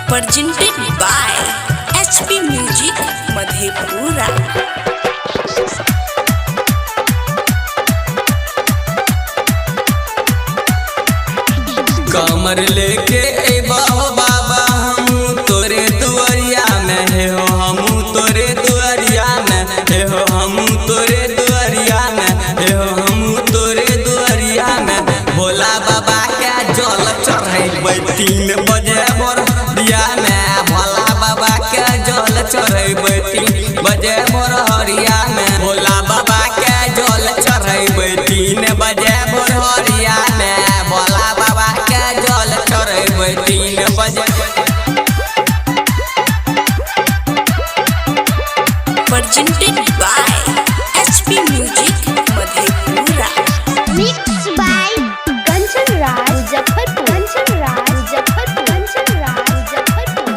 presented by HP Music Madhepura। कमर लेके अइबहो बाबा हम तोरे दुआरिया में हे हो, हम तोरे दुआरिया में हे हो, हम तोरे दुआरिया में हे हो, हम तोरे दुआरिया में भोला बाबा के जल चढ़ैबै 3 बजे भोरिया में, भोला बाबा के जल चढ़ैबै 3 बजे भोरिया में, भोला बाबा के जल चढ़ैबै 3 बजे भोरिया में, भोला बाबा के जल चढ़ैबै 3 बजे। Presented by HP Music Madhepura। Mixed by Kanchan Raj Muzaffarpur, Kanchan Raj Muzaffarpur, Kanchan Raj Muzaffarpur।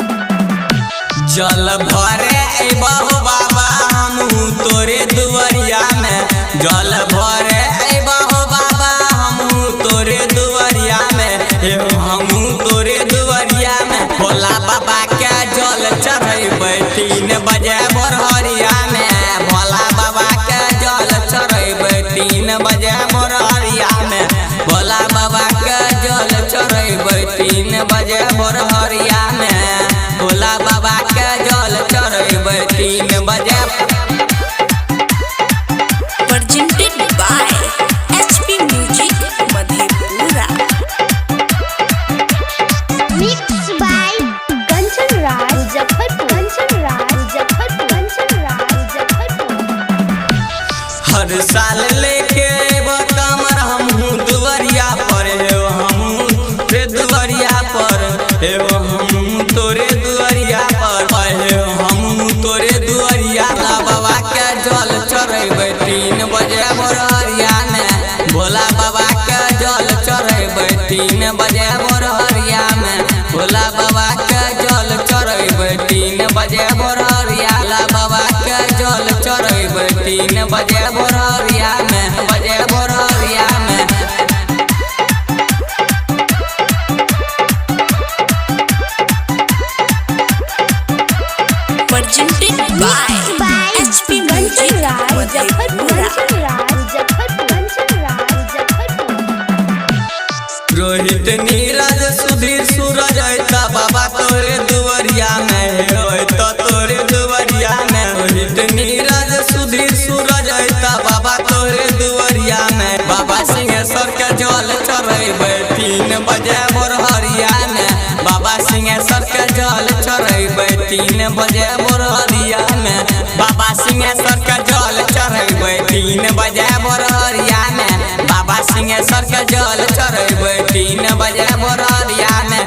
जल भरे अइबहो बाबा हमहू तोरे दुआरिया में, जल भरे अइबहो बाबा हमहू तोरे दुआरिया में हे हो, हमहू तोरे दुआरिया में भोला बाबा के जल चढ़ैबै 3 बजे भोरिया में, भोला बाबा के जल चढ़ैबै 3 बजे भोरिया में, भोला बाबा के जल चढ़ैबै 3 बजे भोरिया में, भोला बाबा के जल चढ़ैबै 3 बजे। Presented by HP Music Madhepura। Mixed by Kanchan Raj Muzaffarpur, Kanchan Raj Muzaffarpur, Kanchan Raj Muzaffarpur। हर साल लेके अइबो कमर हमहू दुआरिया पर हे हो, हमहू तोरे दुआरिया पर हे हो, हमहू तोरे दुआरिया पर हे हो, हमहू तोरे दुआरिया बाबा के जल चढ़ैबै 3 बजे भोरिया में, भोला बाबा के जल चढ़ैबै 3 बजे भोरिया में, भोला बाबा के जल चढ़ैबै 3 बजे भोरिया, बाबा के जल चढ़ैबै 3 बजे भोरिया में, बजे भोरिया में। Presented by HP Music Kanchan Raj Muzaffarpur, Madhepura। Kanchan Raj Muzaffarpur, Kanchan Raj Muzaffarpur। Rohit Neeraj Sudhir सूरज अइता बाबा तोरे दुआरिया में हे अइता तोरे दुआरिया में, रोहित नीरज सुधीर सूरज अइता बाबा तोरे दुआरिया में, बाबा सिंहेश्वर के जल चढ़ैबै 3 बजे भोरिया में, बाबा सिंहेश्वर के जल चढ़ैबै 3 बजे भोरिया में, बाबा सिंहेश्वर के जल चढ़ैबै 3 बजे भोरिया में, बाबा सिंहेश्वर के जल चढ़ैबै 3 बजे भोरिया में।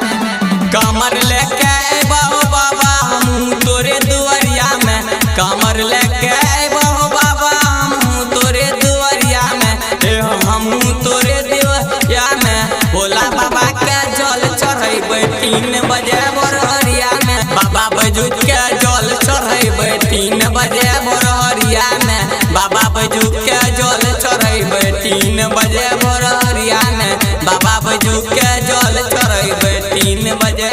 कमर लेके अइबहो बाबा हमहू तोरे दुआरिया में, कमर लेके अइबहो बाबा हमहू तोरे दुआरिया में हे हो, हमहू तोरे दुआरिया में, भोला बाबा के जल चढ़ैबै 3 बजे भोरिया में, बाबा बैजू के जल चढ़ैबै 3 बजे भोरिया में, बाबा बैजू के जल चढ़ैबै 3 बजे भोरिया में, बाबा बैजू के जल चढ़ैबै 3 बजे।